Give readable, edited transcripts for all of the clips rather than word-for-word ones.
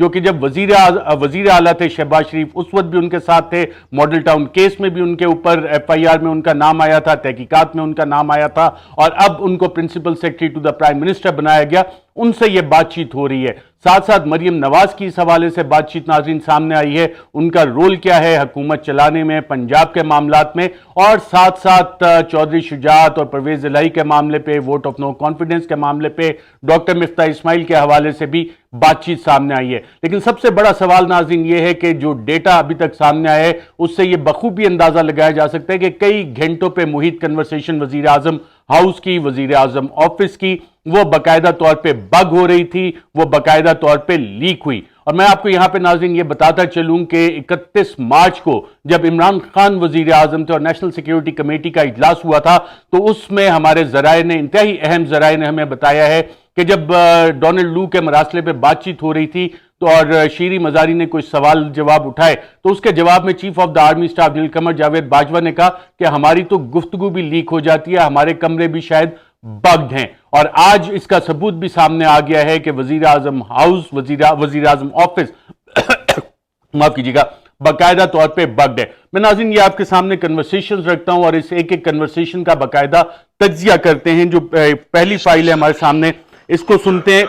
جو کہ جب وزیر اعلیٰ تھے شہباز شریف اس وقت بھی ان کے ساتھ تھے، ماڈل ٹاؤن کیس میں بھی ان کے اوپر ایف آئی آر میں ان کا نام آیا تھا، تحقیقات میں ان کا نام آیا تھا، اور اب ان کو principal secretary to the prime minister بنایا گیا، ان سے یہ بات چیت ہو رہی ہے۔ ساتھ ساتھ مریم نواز کی اس حوالے سے بات چیت ناظرین سامنے آئی ہے، ان کا رول کیا ہے حکومت چلانے میں، پنجاب کے معاملات میں، اور ساتھ ساتھ چودھری شجاعت اور پرویز الہی کے معاملے پہ، ووٹ آف نو کانفیڈنس کے معاملے پہ، ڈاکٹر مفتاح اسماعیل کے حوالے سے بھی بات چیت سامنے آئی ہے۔ لیکن سب سے بڑا سوال ناظرین یہ ہے کہ جو ڈیٹا ابھی تک سامنے آئے اس سے یہ بخوبی اندازہ لگایا جا سکتا ہے کہ کئی گھنٹوں پہ محیط کنورسیشن وزیر اعظم ہاؤس کی، وزیر اعظم آفس کی، وہ باقاعدہ طور پہ بگ ہو رہی تھی، وہ باقاعدہ طور پہ لیک ہوئی۔ اور میں آپ کو یہاں پہ ناظرین یہ بتاتا چلوں کہ 31 مارچ کو جب عمران خان وزیر اعظم تھے اور نیشنل سیکیورٹی کمیٹی کا اجلاس ہوا تھا تو اس میں ہمارے ذرائع نے، انتہائی اہم ذرائع نے ہمیں بتایا ہے کہ جب ڈونلڈ لو کے مراسلے پہ بات چیت ہو رہی تھی تو اور شیری مزاری نے کوئی سوال جواب اٹھائے تو اس کے جواب میں chief of the army staff general Qamar Javed Bajwa نے کہا کہ ہماری تو گفتگو بھی لیک ہو جاتی ہے، ہمارے کمرے بھی شاید بگڈ ہیں، اور آج اس کا ثبوت بھی سامنے آ گیا ہے کہ وزیر اعظم ہاؤس، وزیر اعظم آفس معاف کیجیے گا، باقاعدہ طور پہ بگڈ ہے۔ میں ناظرین یہ آپ کے سامنے کنورسیشنز رکھتا ہوں اور اس ایک ایک کنورسیشن کا باقاعدہ تجزیہ کرتے ہیں۔ جو پہلی فائل ہے ہمارے سامنے، اس کو سنتے ہیں۔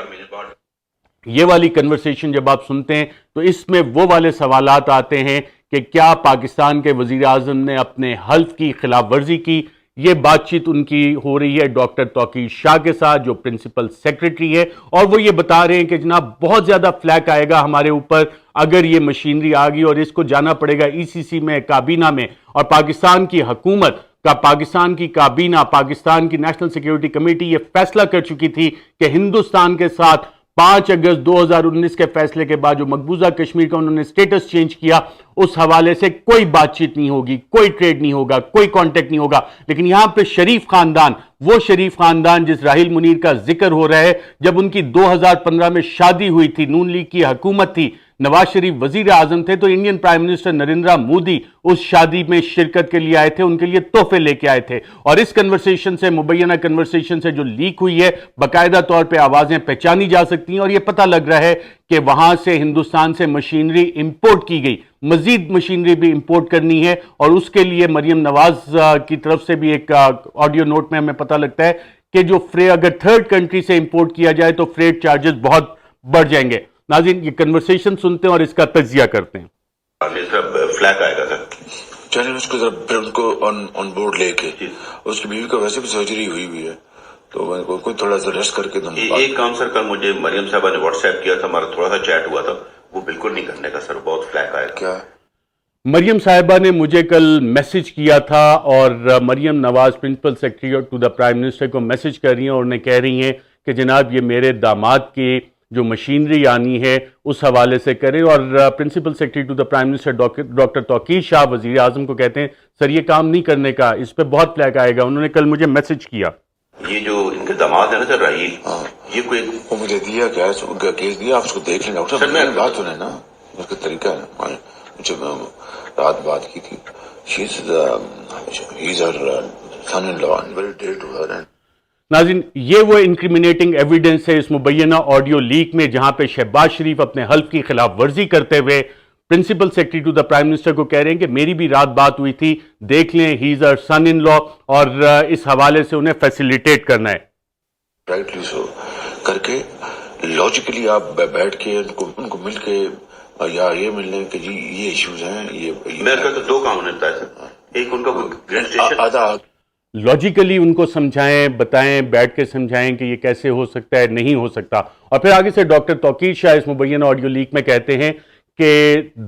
یہ والی کنورسیشن جب آپ سنتے ہیں تو اس میں وہ والے سوالات آتے ہیں کہ کیا پاکستان کے وزیر اعظم نے اپنے حلف کی خلاف ورزی کی؟ یہ بات چیت ان کی ہو رہی ہے ڈاکٹر توقیر شاہ کے ساتھ جو پرنسپل سیکرٹری ہے، اور وہ یہ بتا رہے ہیں کہ جناب بہت زیادہ فلیک آئے گا ہمارے اوپر اگر یہ مشینری آ گئی اور اس کو جانا پڑے گا ای سی سی میں، کابینہ میں، اور پاکستان کی حکومت کا، پاکستان کی کابینہ، پاکستان کی نیشنل سیکیورٹی کمیٹی یہ فیصلہ کر چکی تھی کہ ہندوستان کے ساتھ 5 اگست 2019 کے فیصلے کے بعد جو مقبوضہ کشمیر کا انہوں نے سٹیٹس چینج کیا، اس حوالے سے کوئی بات چیت نہیں ہوگی، کوئی ٹریڈ نہیں ہوگا، کوئی کانٹیکٹ نہیں ہوگا۔ لیکن یہاں پہ شریف خاندان، وہ شریف خاندان جس راحیل منیر کا ذکر ہو رہا ہے، جب ان کی 2015 میں شادی ہوئی تھی، نون لیگ کی حکومت تھی، نواز شریف وزیر اعظم تھے، تو Indian prime minister Narendra Modi اس شادی میں شرکت کے لیے آئے تھے، ان کے لیے تحفے لے کے آئے تھے، اور اس کنورسیشن سے، مبینہ کنورسیشن سے جو لیک ہوئی ہے، باقاعدہ طور پہ آوازیں پہچانی جا سکتی ہیں اور یہ پتہ لگ رہا ہے کہ وہاں سے ہندوستان سے مشینری امپورٹ کی گئی، مزید مشینری بھی امپورٹ کرنی ہے، اور اس کے لیے مریم نواز کی طرف سے بھی ایک آڈیو نوٹ میں ہمیں پتہ لگتا ہے کہ جو اگر تھرڈ کنٹری سے امپورٹ کیا جائے تو فریٹ چارجز بہت بڑھ جائیں گے۔ ناظرین یہ کنورسیشن سنتے ہیں اور اس کا تجزیہ کرتے ہیں۔ فلیک آئے گا سر، چلیے اس کو ذرا پھر ان کو آن بورڈ لے کے، اس کی بیوی کا ویسے بھی سرجری ہوئی ہے تو میں کوئی تھوڑا سا ریسٹ کر کے ایک کام سر کل مجھے مریم صاحبہ نے واٹس ایپ کیا تھا، ہمارا تھوڑا سا چیٹ ہوا تھا، وہ بالکل نہیں کرنے کا سر، بہت فلیک آئے گا۔ کیا مریم صاحبہ نے مجھے کل میسج کیا تھا اور Maryam Nawaz principal secretary to the prime minister کو میسج کر رہی ہیں اور انہیں کہہ رہی ہیں کہ جناب یہ میرے داماد کی جو مشینری آنی ہے اس حوالے سے کریں، اور principal secretary to the prime minister doctor Tauqeer Shah وزیر اعظم کو کہتے ہیں سر یہ کام نہیں کرنے کا، اس پہ بہت فلیک آئے گا۔ انہوں نے کل مجھے میسج کیا۔ یہ جو ان کے داماد ہے نا سر راحیل، یہ کوئی وہ مجھے دیا کیا ان کا کیس دیا، آپ اس کو دیکھ لیں ڈاکٹر صاحب، میں بات سنیں نا، اس کا طریقہ ہے، مجھے رات بات کی تھی، ناظرین یہ وہ انکریمنیٹنگ ایویڈنس ہے اس مبینہ آڈیو لیک میں جہاں پہ شہباز شریف اپنے حلف کی خلاف ورزی کرتے ہوئے principal secretary to the prime minister کو کہہ رہے ہیں کہ میری بھی رات بات ہوئی تھی، دیکھ لیں، ہی از ار سن ان لا، اور اس حوالے سے انہیں فیسیلیٹیٹ کرنا ہے۔ رائٹلی سو کر کے لاجیکلی آپ بیٹھ کے ان کو مل کے یا یہ مل لیں کہ جی یہ ایشوز ہیں، یہ میرے تو 2 کام ہونے بتایا سر، ایک ان کا رجسٹریشن لاجیکلی ان کو سمجھائیں، بتائیں، بیٹھ کے سمجھائیں کہ یہ کیسے ہو سکتا ہے، نہیں ہو سکتا۔ اور پھر آگے سے ڈاکٹر توقیر شاہ اس مبینہ آڈیو لیک میں کہتے ہیں کہ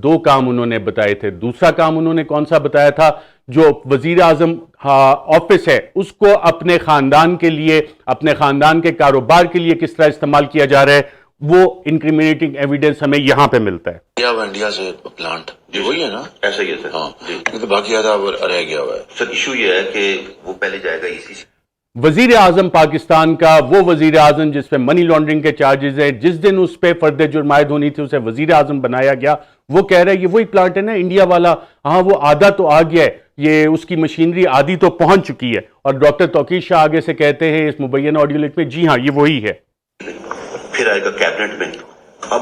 2 کام انہوں نے بتائے تھے۔ دوسرا کام انہوں نے کون سا بتایا تھا؟ جو وزیر اعظم آفس ہے اس کو اپنے خاندان کے لیے، اپنے خاندان کے کاروبار کے لیے کس طرح استعمال کیا جا رہا ہے، وہ انکریمنیٹنگ ایویڈنس ہمیں یہاں پہ ملتا ہے۔ انڈیا سے پلانٹ وہی ہے نا، ایسا ہی ہے سر، ہاں تو باقی آدھا رہ گیا ہوا ہے سر۔ ایشو یہ ہے کہ وہ پہلے جائے گا اسی سے۔ وزیر اعظم پاکستان کا وہ وزیر اعظم جس پہ منی لانڈرنگ کے چارجز ہیں، جس دن اس پہ فرد جرم عائد ہونی تھی اسے وزیر اعظم بنایا گیا، وہ کہہ رہا ہے یہ وہی پلانٹ ہے نا انڈیا والا، ہاں وہ آدھا تو آ گیا ہے، یہ اس کی مشینری آدھی تو پہنچ چکی ہے۔ اور ڈاکٹر توقیر شاہ آگے سے کہتے ہیں اس مبینہ آڈیو لیک میں جی ہاں یہ وہی ہے۔ پھر آئے گا کیبنٹ میں، اب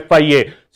FIA,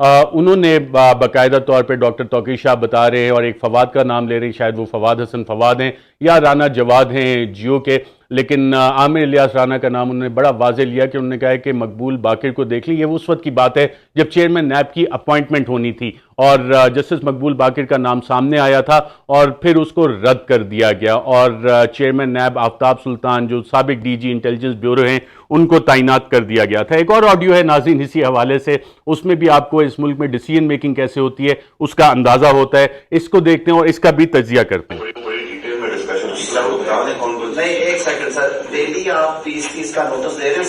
انہوں نے باقاعدہ طور پہ ڈاکٹر توقیر شاہ بتا رہے ہیں اور ایک فواد کا نام لے رہے ہیں، شاید وہ فواد حسن فواد ہیں یا رانا جواد ہیں جیو کے، لیکن عامر الیاس رانا کا نام انہوں نے بڑا واضح لیا کہ انہوں نے کہا ہے کہ مقبول باقر کو دیکھ لی. یہ اس وقت کی بات ہے جب چیئرمین نیب کی اپوائنٹمنٹ ہونی تھی اور جسٹس مقبول باقر کا نام سامنے آیا تھا اور پھر اس کو رد کر دیا گیا اور چیئرمین نیب آفتاب سلطان جو سابق ڈی جی انٹیلیجنس بیورو ہیں ان کو تعینات کر دیا گیا تھا. ایک اور آڈیو ہے ناظرین اسی حوالے سے، اس میں بھی آپ کو اس ملک میں ڈیسیژن میکنگ کیسے ہوتی ہے اس کا اندازہ ہوتا ہے. اس کو دیکھتے ہیں اور اس کا بھی تجزیہ کرتے ہیں. نہیں ایک سیکنڈ سر، ڈیلی آپ 30 کا نوٹس دے رہے ہیں